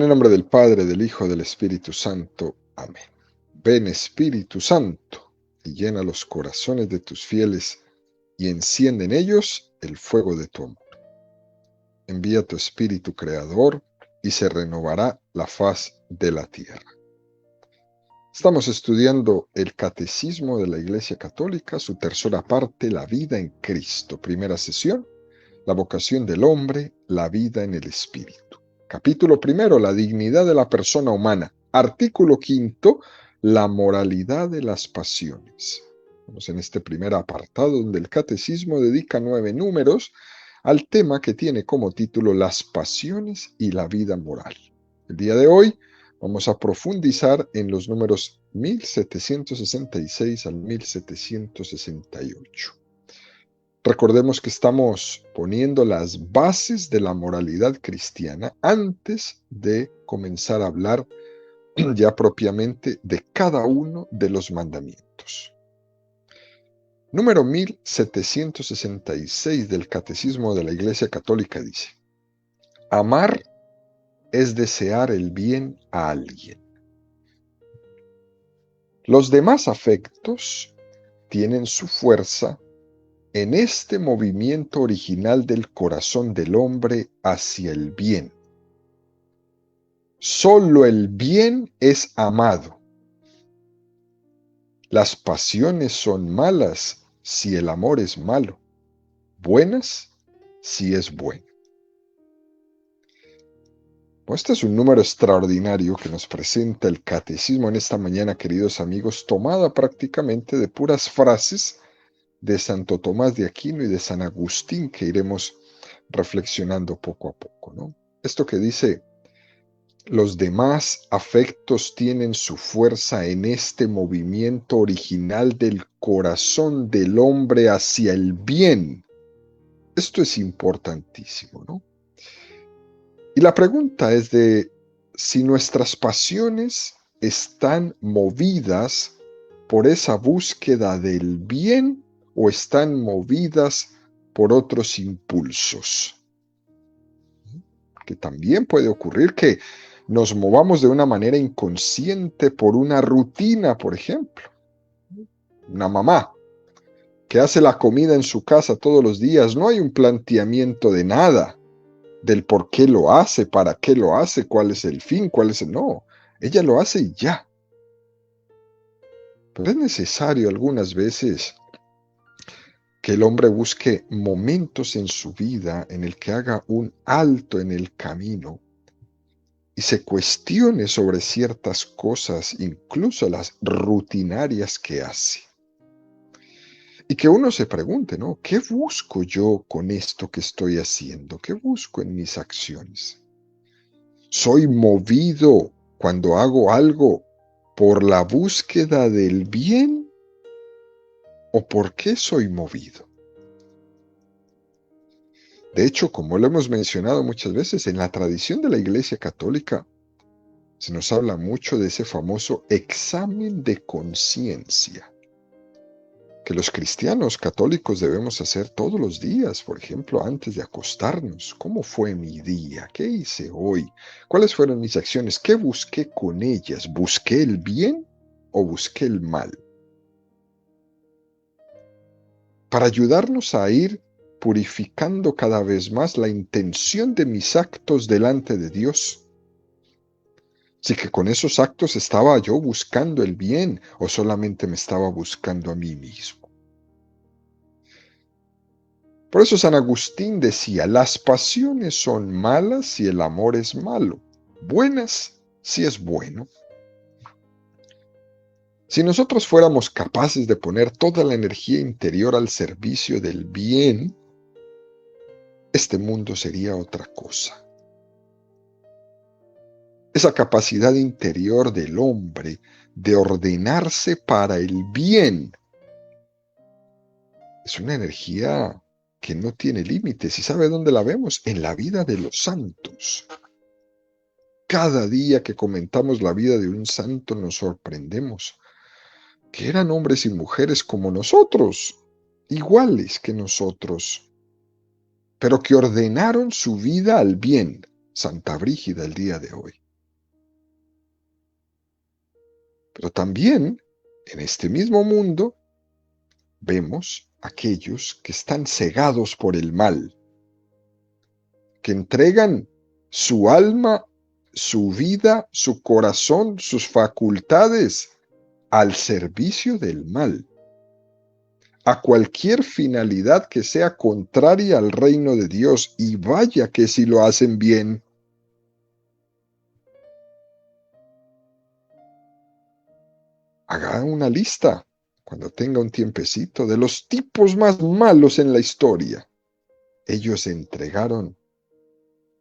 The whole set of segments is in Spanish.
el nombre del Padre, del Hijo, del Espíritu Santo. Amén. Ven, Espíritu Santo, y llena los corazones de tus fieles, y enciende en ellos el fuego de tu amor. Envía tu Espíritu Creador, y se renovará la faz de la tierra. Estamos estudiando el Catecismo de la Iglesia Católica, su tercera parte, la vida en Cristo. Primera sesión, la vocación del hombre, la vida en el Espíritu. Capítulo primero, la dignidad de la persona humana. Artículo quinto, la moralidad de las pasiones. Vamos en este primer apartado donde el Catecismo dedica 9 números al tema que tiene como título las pasiones y la vida moral. El día de hoy vamos a profundizar en los números 1766 al 1768. Recordemos que estamos poniendo las bases de la moralidad cristiana antes de comenzar a hablar ya propiamente de cada uno de los mandamientos. Número 1766 del Catecismo de la Iglesia Católica dice: amar es desear el bien a alguien. Los demás afectos tienen su fuerza en este movimiento original del corazón del hombre hacia el bien. Solo el bien es amado. Las pasiones son malas si el amor es malo, buenas si es bueno. Este es un número extraordinario que nos presenta el Catecismo en esta mañana, queridos amigos, tomada prácticamente de puras frases de Santo Tomás de Aquino y de San Agustín, que iremos reflexionando poco a poco, ¿no? Esto que dice: los demás afectos tienen su fuerza en este movimiento original del corazón del hombre hacia el bien. Esto es importantísimo, ¿no? Y la pregunta es de si nuestras pasiones están movidas por esa búsqueda del bien o están movidas por otros impulsos. Que también puede ocurrir que nos movamos de una manera inconsciente por una rutina, por ejemplo. Una mamá que hace la comida en su casa todos los días, no hay un planteamiento de nada, del por qué lo hace, para qué lo hace, cuál es el fin, cuál es el... No, ella lo hace y ya. Pero es necesario algunas veces que el hombre busque momentos en su vida en el que haga un alto en el camino y se cuestione sobre ciertas cosas, incluso las rutinarias que hace. Y que uno se pregunte, ¿no? ¿Qué busco yo con esto que estoy haciendo? ¿Qué busco en mis acciones? ¿Soy movido cuando hago algo por la búsqueda del bien? ¿O por qué soy movido? De hecho, como lo hemos mencionado muchas veces, en la tradición de la Iglesia Católica se nos habla mucho de ese famoso examen de conciencia que los cristianos católicos debemos hacer todos los días, por ejemplo, antes de acostarnos. ¿Cómo fue mi día? ¿Qué hice hoy? ¿Cuáles fueron mis acciones? ¿Qué busqué con ellas? ¿Busqué el bien o busqué el mal? Para ayudarnos a ir purificando cada vez más la intención de mis actos delante de Dios. Si que con esos actos estaba yo buscando el bien o solamente me estaba buscando a mí mismo. Por eso San Agustín decía: las pasiones son malas si el amor es malo, buenas si es bueno. Si nosotros fuéramos capaces de poner toda la energía interior al servicio del bien, este mundo sería otra cosa. Esa capacidad interior del hombre de ordenarse para el bien es una energía que no tiene límites. ¿Y sabe dónde la vemos? En la vida de los santos. Cada día que comentamos la vida de un santo nos sorprendemos, que eran hombres y mujeres como nosotros, iguales que nosotros, pero que ordenaron su vida al bien. Santa Brígida el día de hoy. Pero también en este mismo mundo vemos aquellos que están cegados por el mal, que entregan su alma, su vida, su corazón, sus facultades al servicio del mal, a cualquier finalidad que sea contraria al reino de Dios, y vaya que si lo hacen bien. Haga una lista, cuando tenga un tiempecito, de los tipos más malos en la historia. Ellos entregaron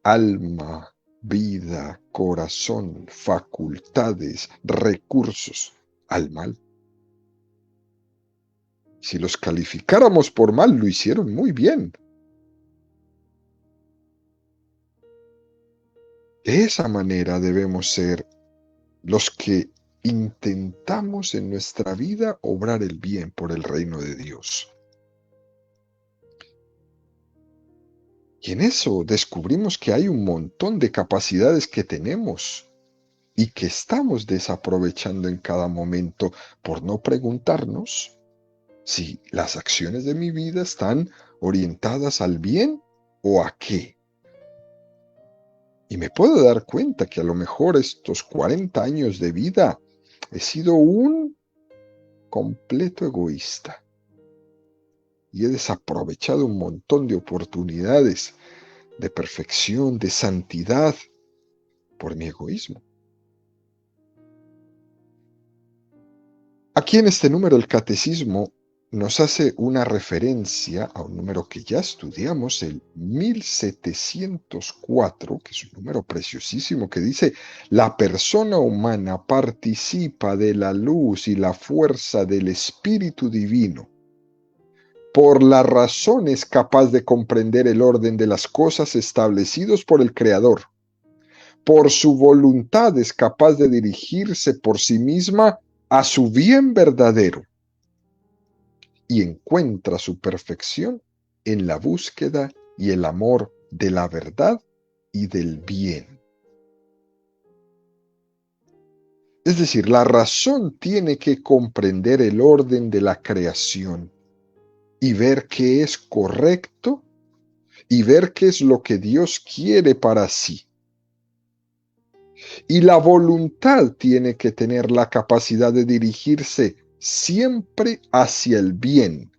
alma, vida, corazón, facultades, recursos al mal. Si los calificáramos por mal, lo hicieron muy bien. De esa manera debemos ser los que intentamos en nuestra vida obrar el bien por el reino de Dios. Y en eso descubrimos que hay un montón de capacidades que tenemos y que estamos desaprovechando en cada momento por no preguntarnos si las acciones de mi vida están orientadas al bien o a qué. Y me puedo dar cuenta que a lo mejor estos 40 años de vida he sido un completo egoísta y he desaprovechado un montón de oportunidades de perfección, de santidad, por mi egoísmo. Aquí en este número el catecismo nos hace una referencia a un número que ya estudiamos, el 1704, que es un número preciosísimo, que dice: la persona humana participa de la luz y la fuerza del Espíritu Divino. Por la razón es capaz de comprender el orden de las cosas establecidos por el Creador. Por su voluntad es capaz de dirigirse por sí misma a su bien verdadero y encuentra su perfección en la búsqueda y el amor de la verdad y del bien. Es decir, la razón tiene que comprender el orden de la creación y ver qué es correcto y ver qué es lo que Dios quiere para sí. Y la voluntad tiene que tener la capacidad de dirigirse siempre hacia el bien,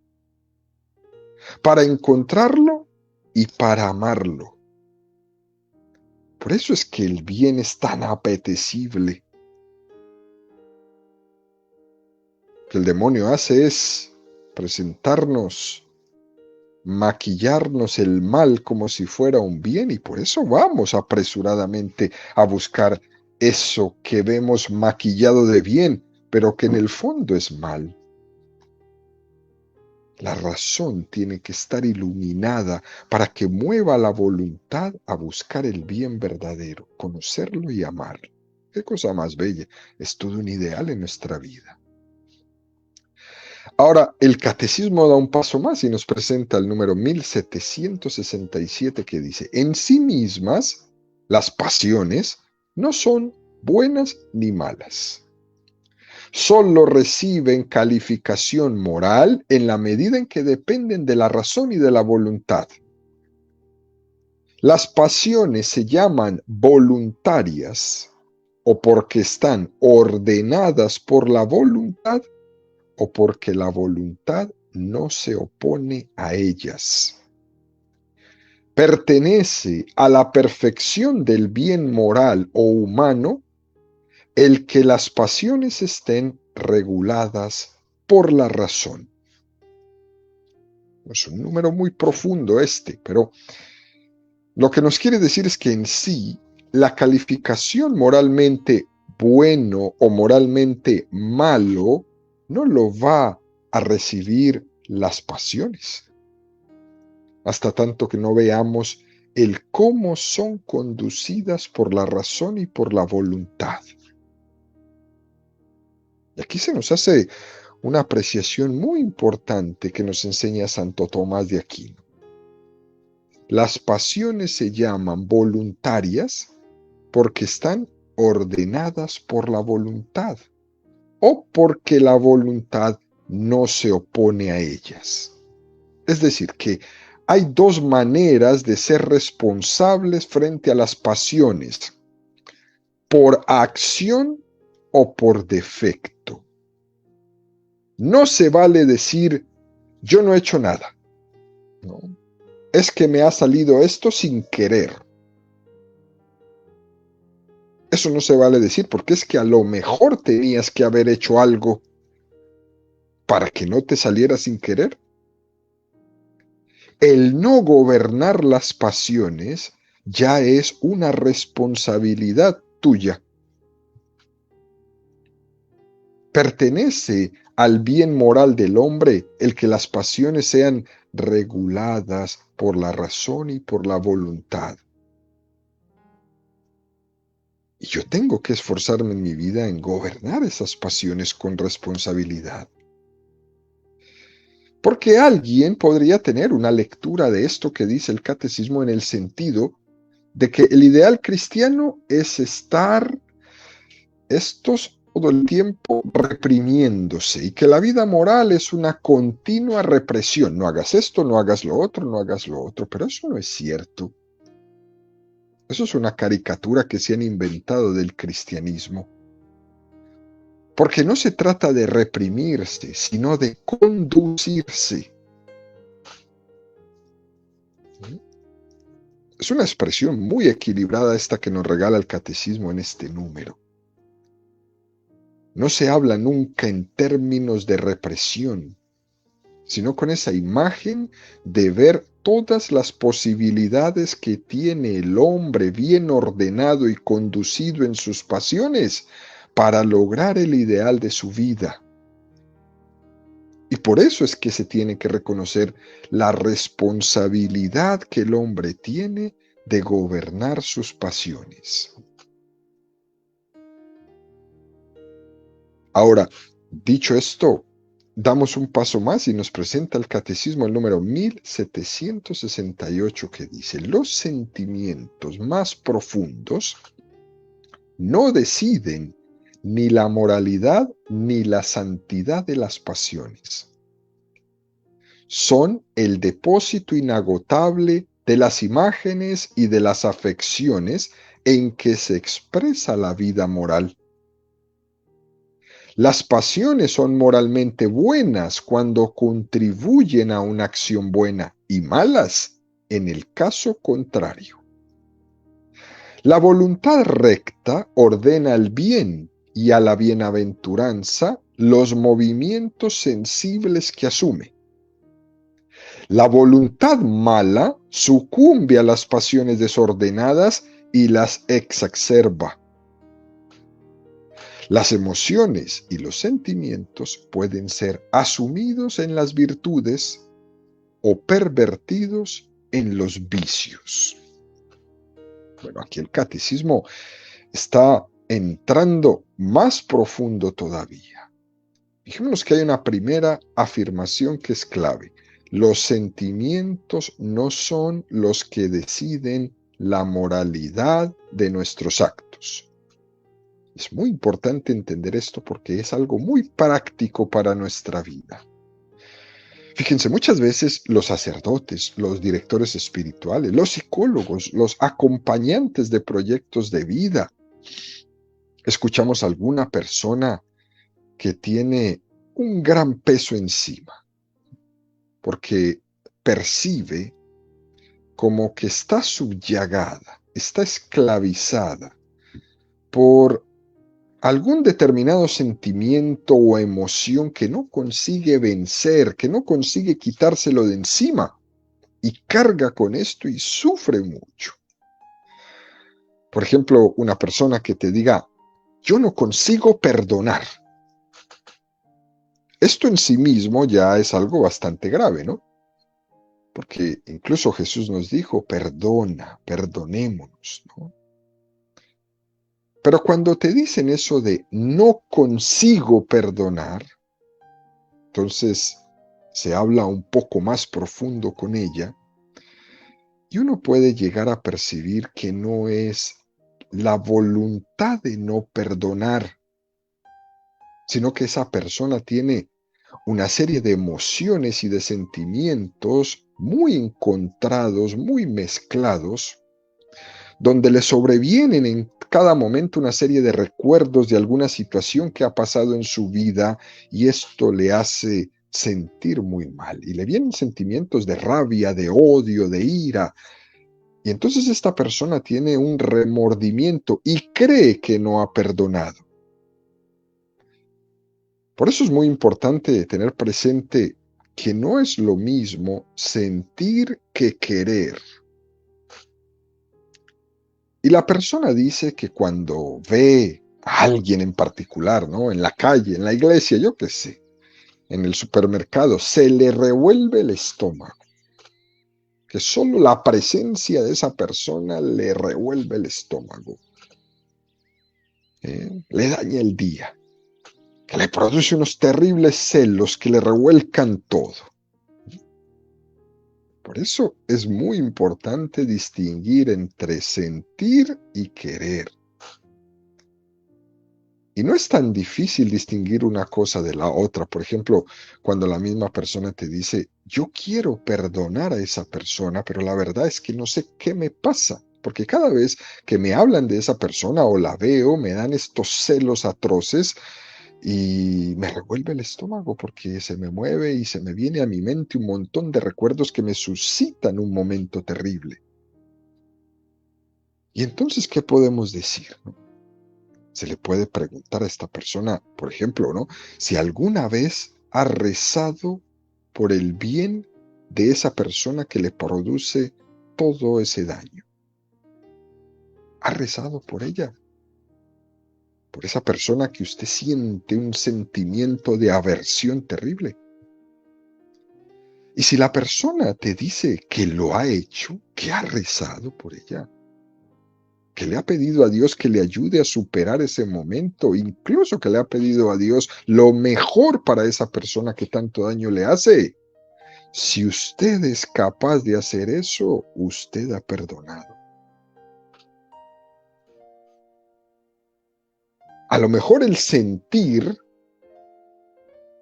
para encontrarlo y para amarlo. Por eso es que el bien es tan apetecible. Lo que el demonio hace es presentarnos, maquillarnos el mal como si fuera un bien, y por eso vamos apresuradamente a buscar eso que vemos maquillado de bien, pero que en el fondo es mal. La razón tiene que estar iluminada para que mueva la voluntad a buscar el bien verdadero, conocerlo y amarlo. Qué cosa más bella. Es todo un ideal en nuestra vida. Ahora, el catecismo da un paso más y nos presenta el número 1767, que dice: en sí mismas, las pasiones no son buenas ni malas. Solo reciben calificación moral en la medida en que dependen de la razón y de la voluntad. Las pasiones se llaman voluntarias o porque están ordenadas por la voluntad o porque la voluntad no se opone a ellas. Pertenece a la perfección del bien moral o humano el que las pasiones estén reguladas por la razón. Es un número muy profundo este, pero lo que nos quiere decir es que en sí la calificación moralmente bueno o moralmente malo no lo va a recibir las pasiones, hasta tanto que no veamos el cómo son conducidas por la razón y por la voluntad. Y aquí se nos hace una apreciación muy importante que nos enseña Santo Tomás de Aquino. Las pasiones se llaman voluntarias porque están ordenadas por la voluntad. o porque la voluntad no se opone a ellas. Es decir, que hay dos maneras de ser responsables frente a las pasiones, por acción o por defecto. No se vale decir, yo no he hecho nada. No. Es que me ha salido esto sin querer. Eso no se vale decir porque es que a lo mejor tenías que haber hecho algo para que no te saliera sin querer. El no gobernar las pasiones ya es una responsabilidad tuya. Pertenece al bien moral del hombre el que las pasiones sean reguladas por la razón y por la voluntad. Y yo tengo que esforzarme en mi vida en gobernar esas pasiones con responsabilidad. Porque alguien podría tener una lectura de esto que dice el catecismo en el sentido de que el ideal cristiano es estar todo el tiempo reprimiéndose y que la vida moral es una continua represión. No hagas esto, no hagas lo otro, no hagas lo otro. Pero eso no es cierto. Eso es una caricatura que se han inventado del cristianismo. Porque no se trata de reprimirse, sino de conducirse. Es una expresión muy equilibrada esta que nos regala el catecismo en este número. No se habla nunca en términos de represión, sino con esa imagen de ver todas las posibilidades que tiene el hombre bien ordenado y conducido en sus pasiones para lograr el ideal de su vida. Y por eso es que se tiene que reconocer la responsabilidad que el hombre tiene de gobernar sus pasiones. Ahora, dicho esto, damos un paso más y nos presenta el catecismo el número 1768 que dice, los sentimientos más profundos no deciden ni la moralidad ni la santidad de las pasiones. Son el depósito inagotable de las imágenes y de las afecciones en que se expresa la vida moral. Las pasiones son moralmente buenas cuando contribuyen a una acción buena y malas en el caso contrario. La voluntad recta ordena el bien y a la bienaventuranza los movimientos sensibles que asume. La voluntad mala sucumbe a las pasiones desordenadas y las exacerba. Las emociones y los sentimientos pueden ser asumidos en las virtudes o pervertidos en los vicios. Bueno, aquí el catecismo está entrando más profundo todavía. Fijémonos que hay una primera afirmación que es clave. Los sentimientos no son los que deciden la moralidad de nuestros actos. Es muy importante entender esto porque es algo muy práctico para nuestra vida. Fíjense, muchas veces los sacerdotes, los directores espirituales, los psicólogos, los acompañantes de proyectos de vida, escuchamos a alguna persona que tiene un gran peso encima, porque percibe como que está subyugada, está esclavizada por algún determinado sentimiento o emoción que no consigue vencer, que no consigue quitárselo de encima y carga con esto y sufre mucho. Por ejemplo, una persona que te diga, yo no consigo perdonar. Esto en sí mismo ya es algo bastante grave, ¿no? Porque incluso Jesús nos dijo, perdona, perdonémonos, ¿no? Pero cuando te dicen eso de no consigo perdonar, entonces se habla un poco más profundo con ella y uno puede llegar a percibir que no es la voluntad de no perdonar, sino que esa persona tiene una serie de emociones y de sentimientos muy encontrados, muy mezclados, donde le sobrevienen en cada momento una serie de recuerdos de alguna situación que ha pasado en su vida y esto le hace sentir muy mal y le vienen sentimientos de rabia, de odio, de ira. Y entonces esta persona tiene un remordimiento y cree que no ha perdonado. Por eso es muy importante tener presente que no es lo mismo sentir que querer. Y la persona dice que cuando ve a alguien en particular, ¿no? En la calle, en la iglesia, yo qué sé, en el supermercado, se le revuelve el estómago. Que solo la presencia de esa persona le revuelve el estómago. Le daña el día. Que le produce unos terribles celos que le revuelcan todo. Por eso es muy importante distinguir entre sentir y querer. Y no es tan difícil distinguir una cosa de la otra. Por ejemplo, cuando la misma persona te dice, yo quiero perdonar a esa persona, pero la verdad es que no sé qué me pasa. Porque cada vez que me hablan de esa persona o la veo, me dan estos celos atroces y me revuelve el estómago porque se me mueve y se me viene a mi mente un montón de recuerdos que me suscitan un momento terrible. Y entonces, ¿qué podemos decir? ¿No? Se le puede preguntar a esta persona, por ejemplo, ¿no? Si alguna vez ha rezado por el bien de esa persona que le produce todo ese daño. ¿Ha rezado por ella? Por esa persona que usted siente un sentimiento de aversión terrible. Y si la persona te dice que lo ha hecho, que ha rezado por ella, que le ha pedido a Dios que le ayude a superar ese momento, incluso que le ha pedido a Dios lo mejor para esa persona que tanto daño le hace. Si usted es capaz de hacer eso, usted ha perdonado. A lo mejor el sentir,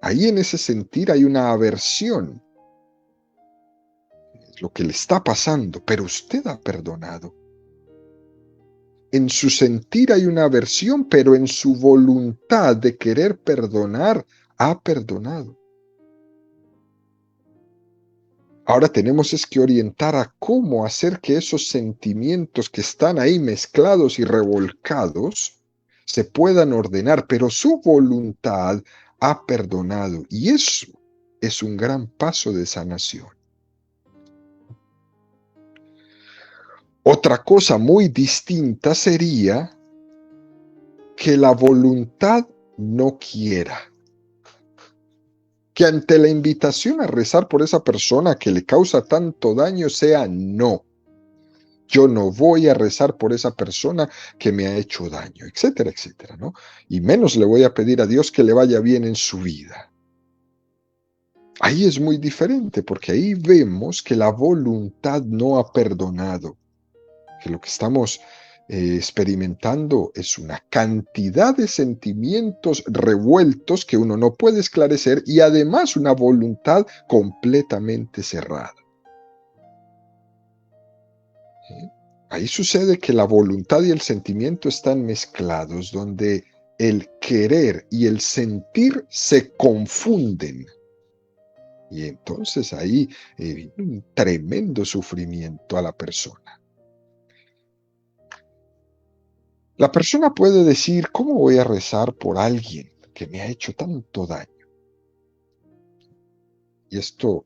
ahí en ese sentir hay una aversión, es lo que le está pasando, pero usted ha perdonado. En su sentir hay una aversión, pero en su voluntad de querer perdonar, ha perdonado. Ahora tenemos es que orientar a cómo hacer que esos sentimientos que están ahí mezclados y revolcados se puedan ordenar, pero su voluntad ha perdonado y eso es un gran paso de sanación. Otra cosa muy distinta sería que la voluntad no quiera. Que ante la invitación a rezar por esa persona que le causa tanto daño sea no. Yo no voy a rezar por esa persona que me ha hecho daño, etcétera, etcétera, ¿no? Y menos le voy a pedir a Dios que le vaya bien en su vida. Ahí es muy diferente porque ahí vemos que la voluntad no ha perdonado, que lo que estamos experimentando es una cantidad de sentimientos revueltos que uno no puede esclarecer y además una voluntad completamente cerrada. ¿Sí? Ahí sucede que la voluntad y el sentimiento están mezclados, donde el querer y el sentir se confunden. Y entonces ahí viene un tremendo sufrimiento a la persona. La persona puede decir, ¿cómo voy a rezar por alguien que me ha hecho tanto daño? Y esto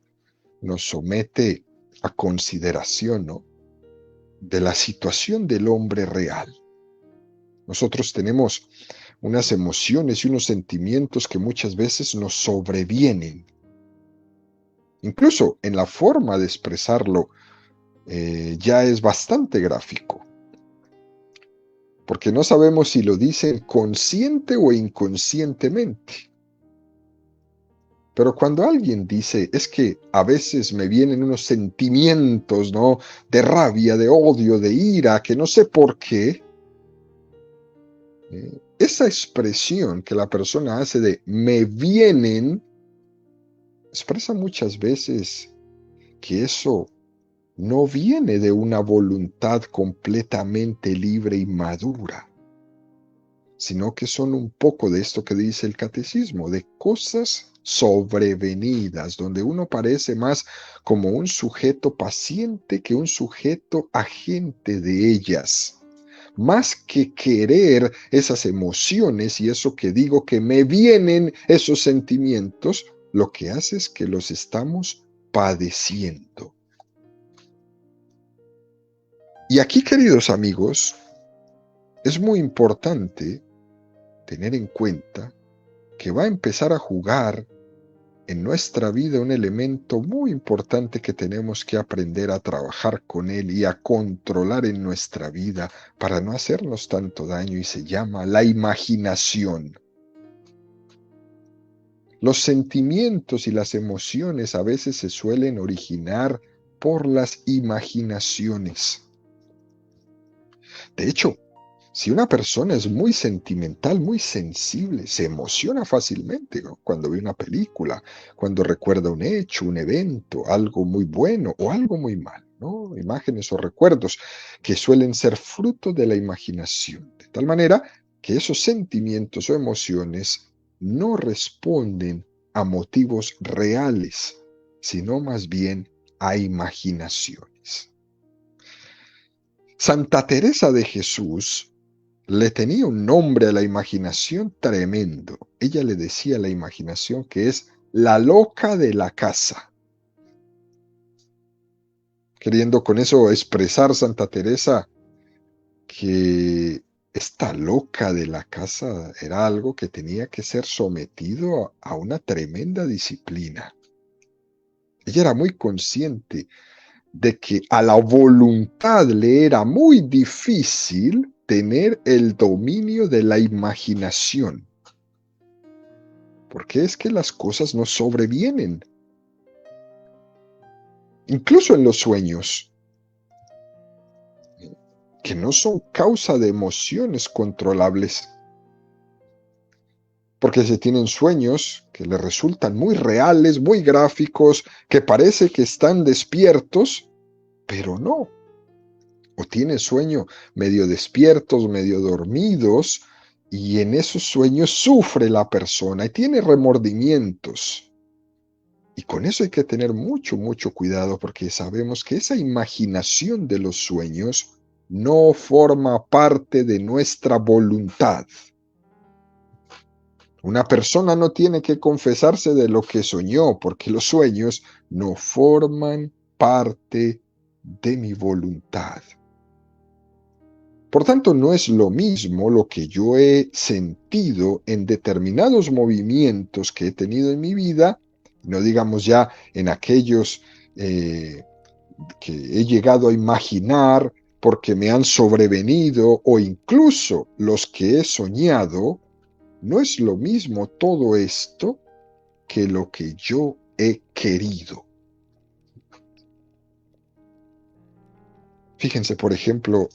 nos somete a consideración, ¿no? De la situación del hombre real. Nosotros tenemos unas emociones y unos sentimientos que muchas veces nos sobrevienen. Incluso en la forma de expresarlo ya es bastante gráfico. Porque no sabemos si lo dicen consciente o inconscientemente. Pero cuando alguien dice, es que a veces me vienen unos sentimientos, ¿no? De rabia, de odio, de ira, que no sé por qué, esa expresión que la persona hace de me vienen, expresa muchas veces que eso no viene de una voluntad completamente libre y madura, sino que son un poco de esto que dice el catecismo, de cosas sobrevenidas, donde uno parece más como un sujeto paciente que un sujeto agente de ellas. Más que querer esas emociones y eso que digo que me vienen, esos sentimientos, lo que hace es que los estamos padeciendo. Y aquí, queridos amigos, es muy importante tener en cuenta que va a empezar a jugar en nuestra vida un elemento muy importante que tenemos que aprender a trabajar con él y a controlar en nuestra vida para no hacernos tanto daño, y se llama la imaginación. Los sentimientos y las emociones a veces se suelen originar por las imaginaciones. De hecho, si una persona es muy sentimental, muy sensible, se emociona fácilmente, ¿no? Cuando ve una película, cuando recuerda un hecho, un evento, algo muy bueno o algo muy malo, ¿no? Imágenes o recuerdos que suelen ser fruto de la imaginación, de tal manera que esos sentimientos o emociones no responden a motivos reales, sino más bien a imaginaciones. Santa Teresa de Jesús le tenía un nombre a la imaginación tremendo. Ella le decía a la imaginación que es la loca de la casa. Queriendo con eso expresar Santa Teresa que esta loca de la casa era algo que tenía que ser sometido a una tremenda disciplina. Ella era muy consciente de que a la voluntad le era muy difícil tener el dominio de la imaginación. Porque es que las cosas no sobrevienen. Incluso en los sueños, que no son causa de emociones controlables. Porque se tienen sueños que le resultan muy reales, muy gráficos, que parece que están despiertos, pero no. O tiene sueño medio despiertos, medio dormidos, y en esos sueños sufre la persona y tiene remordimientos. Y con eso hay que tener mucho, mucho cuidado, porque sabemos que esa imaginación de los sueños no forma parte de nuestra voluntad. Una persona no tiene que confesarse de lo que soñó, porque los sueños no forman parte de mi voluntad. Por tanto, no es lo mismo lo que yo he sentido en determinados movimientos que he tenido en mi vida, no digamos ya en aquellos que he llegado a imaginar porque me han sobrevenido, o incluso los que he soñado. No es lo mismo todo esto que lo que yo he querido. Fíjense, por ejemplo,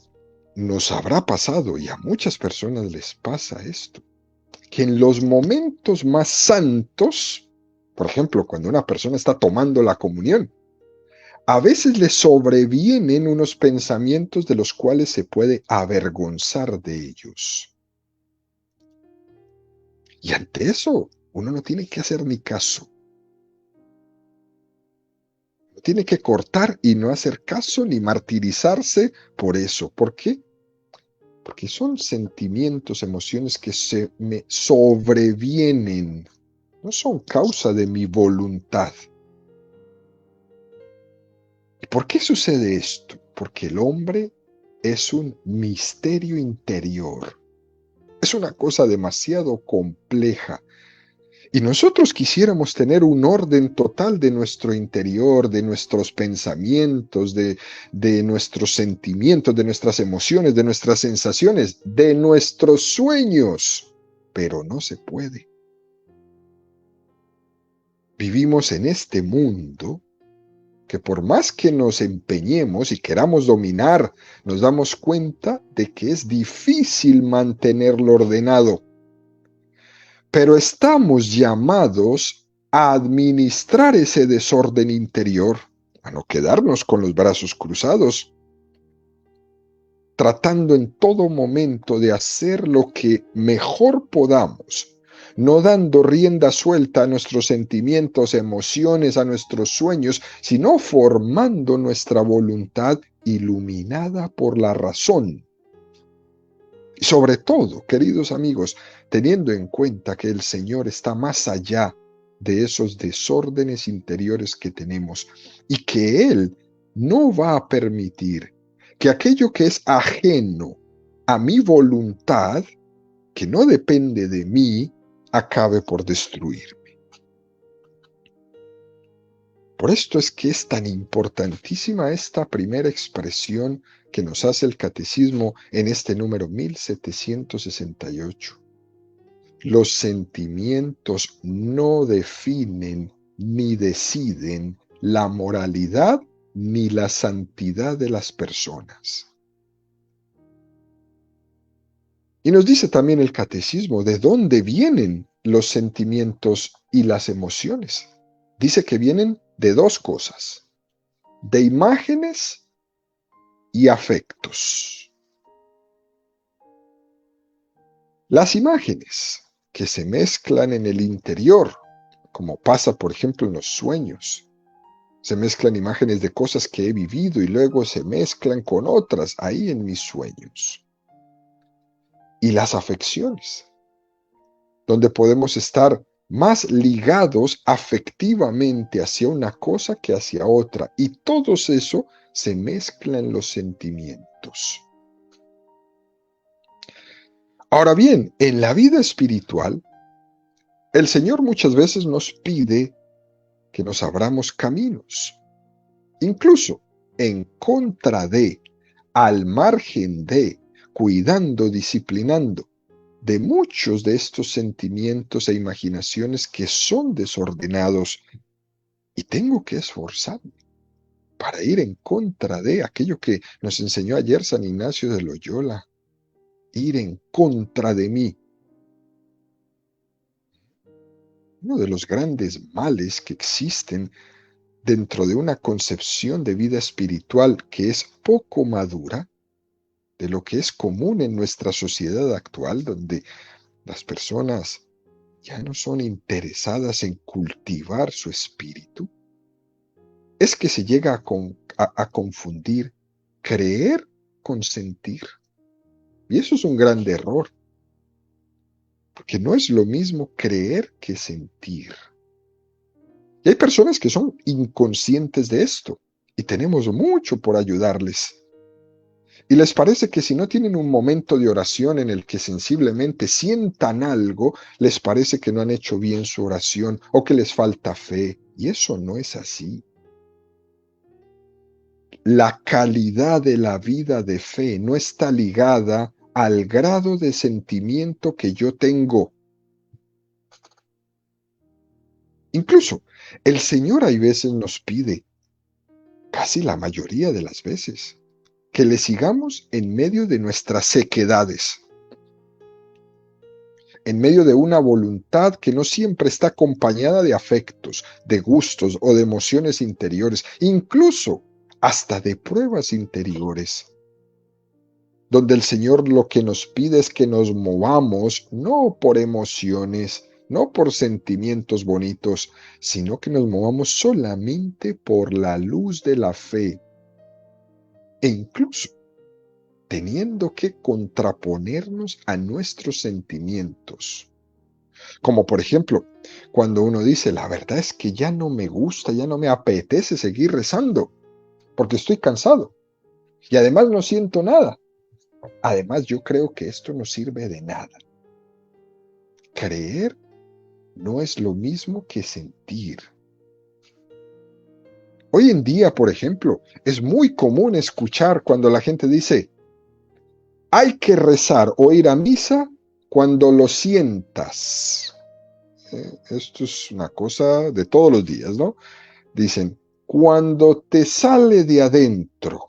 nos habrá pasado, y a muchas personas les pasa esto, que en los momentos más santos, por ejemplo, cuando una persona está tomando la comunión, a veces le sobrevienen unos pensamientos de los cuales se puede avergonzar de ellos. Y ante eso, uno no tiene que hacer ni caso. Tiene que cortar y no hacer caso ni martirizarse por eso. ¿Por qué? Porque son sentimientos, emociones que se me sobrevienen. No son causa de mi voluntad. ¿Y por qué sucede esto? Porque el hombre es un misterio interior. Es una cosa demasiado compleja. Y nosotros quisiéramos tener un orden total de nuestro interior, de nuestros pensamientos, de nuestros sentimientos, de nuestras emociones, de nuestras sensaciones, de nuestros sueños, pero no se puede. Vivimos en este mundo que por más que nos empeñemos y queramos dominar, nos damos cuenta de que es difícil mantenerlo ordenado. Pero estamos llamados a administrar ese desorden interior, a no quedarnos con los brazos cruzados, tratando en todo momento de hacer lo que mejor podamos, no dando rienda suelta a nuestros sentimientos, emociones, a nuestros sueños, sino formando nuestra voluntad iluminada por la razón. Y sobre todo, queridos amigos, teniendo en cuenta que el Señor está más allá de esos desórdenes interiores que tenemos y que Él no va a permitir que aquello que es ajeno a mi voluntad, que no depende de mí, acabe por destruirme. Por esto es que es tan importantísima esta primera expresión que nos hace el catecismo en este número 1768. Los sentimientos no definen ni deciden la moralidad ni la santidad de las personas. Y nos dice también el catecismo de dónde vienen los sentimientos y las emociones. Dice que vienen de dos cosas, de imágenes y afectos. Las imágenes que se mezclan en el interior, como pasa por ejemplo en los sueños. Se mezclan imágenes de cosas que he vivido y luego se mezclan con otras ahí en mis sueños. Y las afecciones, donde podemos estar más ligados afectivamente hacia una cosa que hacia otra. Y todo eso se mezcla en los sentimientos. Ahora bien, en la vida espiritual, el Señor muchas veces nos pide que nos abramos caminos, incluso en contra de, al margen de, cuidando, disciplinando de muchos de estos sentimientos e imaginaciones que son desordenados, y tengo que esforzarme para ir en contra de aquello que nos enseñó ayer San Ignacio de Loyola, ir en contra de mí. Uno de los grandes males que existen dentro de una concepción de vida espiritual que es poco madura, de lo que es común en nuestra sociedad actual, donde las personas ya no son interesadas en cultivar su espíritu, es que se llega a confundir creer con sentir. Y eso es un gran error, porque no es lo mismo creer que sentir. Y hay personas que son inconscientes de esto, y tenemos mucho por ayudarles. Y les parece que si no tienen un momento de oración en el que sensiblemente sientan algo, les parece que no han hecho bien su oración o que les falta fe. Y eso no es así. La calidad de la vida de fe no está ligada al grado de sentimiento que yo tengo. Incluso el Señor hay veces nos pide, casi la mayoría de las veces, que le sigamos en medio de nuestras sequedades, en medio de una voluntad que no siempre está acompañada de afectos, de gustos o de emociones interiores, incluso hasta de pruebas interiores, donde el Señor lo que nos pide es que nos movamos no por emociones, no por sentimientos bonitos, sino que nos movamos solamente por la luz de la fe, e incluso teniendo que contraponernos a nuestros sentimientos. Como por ejemplo, cuando uno dice, la verdad es que ya no me gusta, ya no me apetece seguir rezando, porque estoy cansado, y además no siento nada. Además, yo creo que esto no sirve de nada. Creer no es lo mismo que sentir. Hoy en día, por ejemplo, es muy común escuchar cuando la gente dice, hay que rezar o ir a misa cuando lo sientas. Esto es una cosa de todos los días, ¿no? Dicen, cuando te sale de adentro.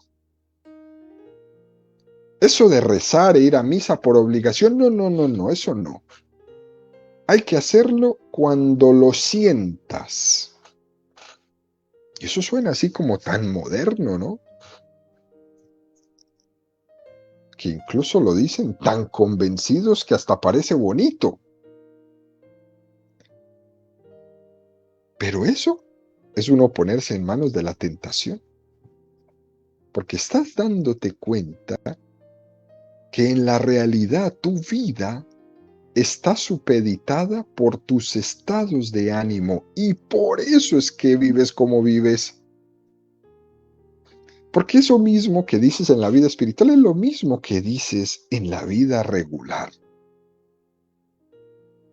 Eso de rezar e ir a misa por obligación, no, eso no. Hay que hacerlo cuando lo sientas. Y eso suena así como tan moderno, ¿no? Que incluso lo dicen tan convencidos que hasta parece bonito. Pero eso es uno ponerse en manos de la tentación. Porque estás dándote cuenta que en la realidad tu vida está supeditada por tus estados de ánimo y por eso es que vives como vives. Porque eso mismo que dices en la vida espiritual es lo mismo que dices en la vida regular.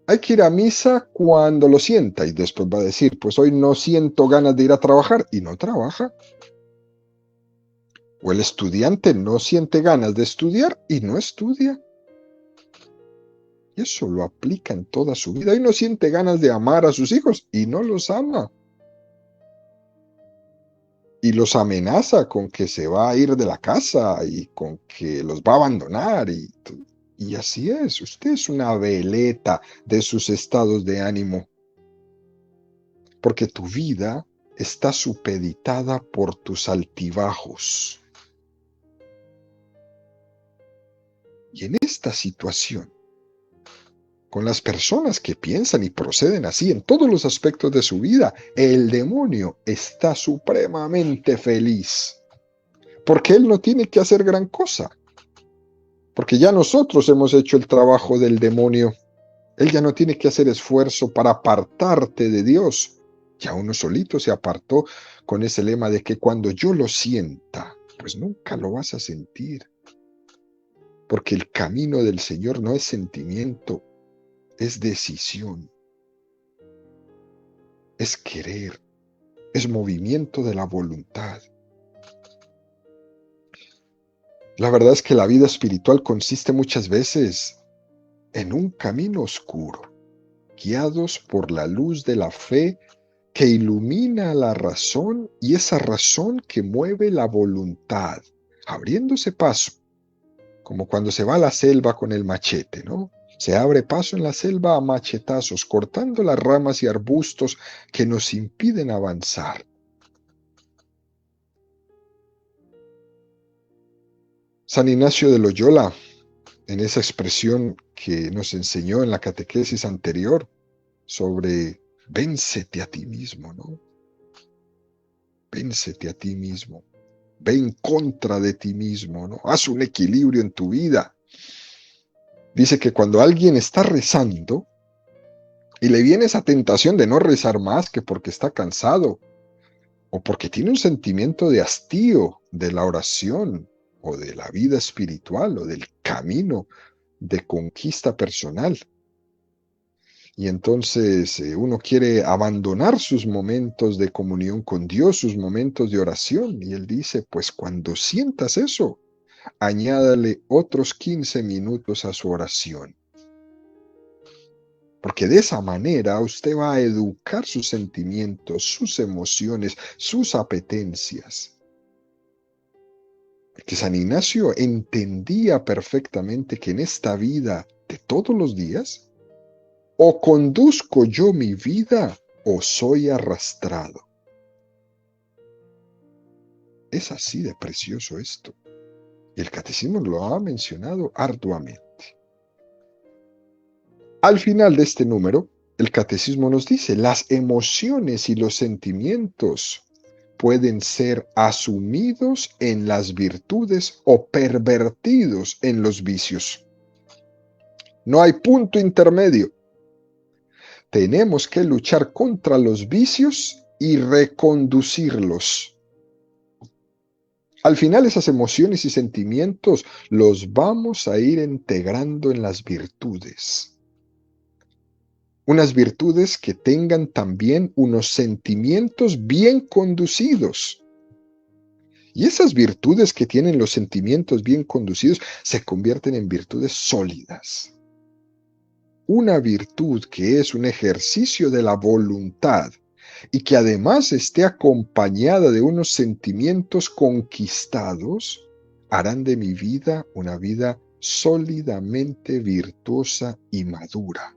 Hay que ir a misa cuando lo sienta y después va a decir, pues hoy no siento ganas de ir a trabajar y no trabaja. O el estudiante no siente ganas de estudiar y no estudia. Y eso lo aplica en toda su vida. Y no siente ganas de amar a sus hijos y no los ama. Y los amenaza con que se va a ir de la casa y con que los va a abandonar. Y así es. Usted es una veleta de sus estados de ánimo. Porque tu vida está supeditada por tus altibajos. Y en esta situación, con las personas que piensan y proceden así en todos los aspectos de su vida, el demonio está supremamente feliz, porque él no tiene que hacer gran cosa, porque ya nosotros hemos hecho el trabajo del demonio. Él ya no tiene que hacer esfuerzo para apartarte de Dios. Ya uno solito se apartó con ese lema de que cuando yo lo sienta, pues nunca lo vas a sentir, porque el camino del Señor no es sentimiento, es decisión, es querer, es movimiento de la voluntad. La verdad es que la vida espiritual consiste muchas veces en un camino oscuro, guiados por la luz de la fe que ilumina la razón y esa razón que mueve la voluntad, abriéndose paso, como cuando se va a la selva con el machete, ¿no? Se abre paso en la selva a machetazos, cortando las ramas y arbustos que nos impiden avanzar. San Ignacio de Loyola, en esa expresión que nos enseñó en la catequesis anterior sobre véncete a ti mismo, ¿no? Véncete a ti mismo, ve en contra de ti mismo, ¿no? Haz un equilibrio en tu vida. Dice que cuando alguien está rezando y le viene esa tentación de no rezar más que porque está cansado o porque tiene un sentimiento de hastío de la oración o de la vida espiritual o del camino de conquista personal, y entonces uno quiere abandonar sus momentos de comunión con Dios, sus momentos de oración. Y él dice, pues cuando sientas eso, añádale otros 15 minutos a su oración. Porque de esa manera usted va a educar sus sentimientos, sus emociones, sus apetencias. Porque San Ignacio entendía perfectamente que en esta vida de todos los días, o conduzco yo mi vida o soy arrastrado. Es así de precioso esto. Y el catecismo lo ha mencionado arduamente. Al final de este número, el catecismo nos dice, las emociones y los sentimientos pueden ser asumidos en las virtudes o pervertidos en los vicios. No hay punto intermedio. Tenemos que luchar contra los vicios y reconducirlos. Al final esas emociones y sentimientos los vamos a ir integrando en las virtudes. Unas virtudes que tengan también unos sentimientos bien conducidos. Y esas virtudes que tienen los sentimientos bien conducidos se convierten en virtudes sólidas. Una virtud que es un ejercicio de la voluntad y que además esté acompañada de unos sentimientos conquistados, harán de mi vida una vida sólidamente virtuosa y madura.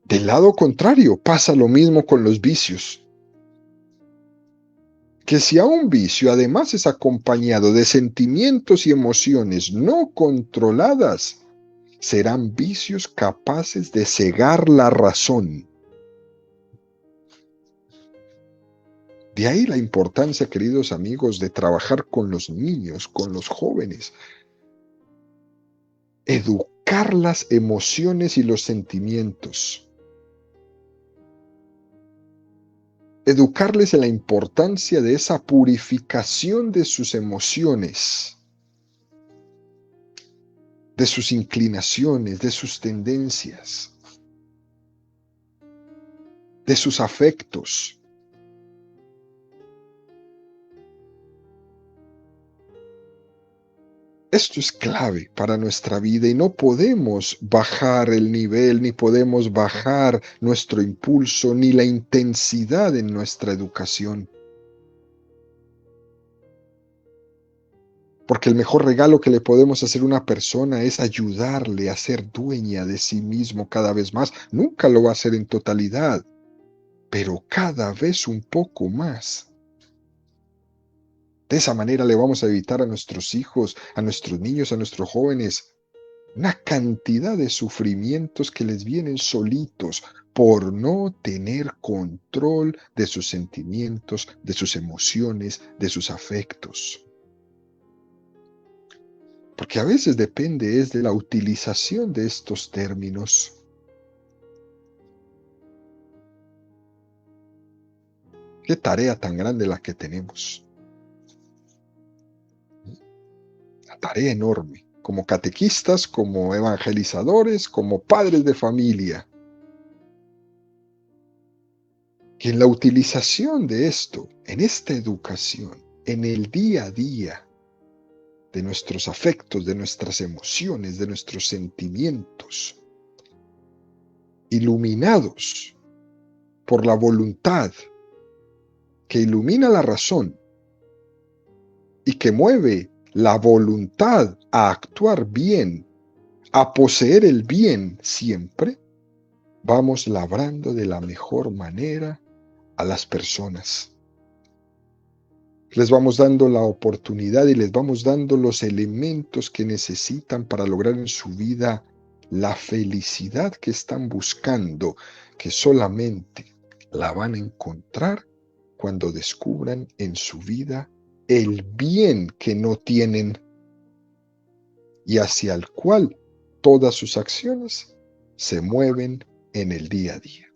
Del lado contrario, pasa lo mismo con los vicios. Que si a un vicio además es acompañado de sentimientos y emociones no controladas, serán vicios capaces de cegar la razón. De ahí la importancia, queridos amigos, de trabajar con los niños, con los jóvenes. Educar las emociones y los sentimientos. Educarles en la importancia de esa purificación de sus emociones, de sus inclinaciones, de sus tendencias, de sus afectos. Esto es clave para nuestra vida y no podemos bajar el nivel, ni podemos bajar nuestro impulso, ni la intensidad en nuestra educación. Porque el mejor regalo que le podemos hacer a una persona es ayudarle a ser dueña de sí mismo cada vez más. Nunca lo va a hacer en totalidad, pero cada vez un poco más. De esa manera le vamos a evitar a nuestros hijos, a nuestros niños, a nuestros jóvenes, una cantidad de sufrimientos que les vienen solitos por no tener control de sus sentimientos, de sus emociones, de sus afectos. Porque a veces depende es de la utilización de estos términos. Qué tarea tan grande la que tenemos. Una tarea enorme, como catequistas, como evangelizadores, como padres de familia. Que en la utilización de esto, en esta educación, en el día a día, de nuestros afectos, de nuestras emociones, de nuestros sentimientos, iluminados por la voluntad que ilumina la razón y que mueve la voluntad a actuar bien, a poseer el bien siempre, vamos labrando de la mejor manera a las personas. Les vamos dando la oportunidad y les vamos dando los elementos que necesitan para lograr en su vida la felicidad que están buscando, que solamente la van a encontrar cuando descubran en su vida el bien que no tienen y hacia el cual todas sus acciones se mueven en el día a día.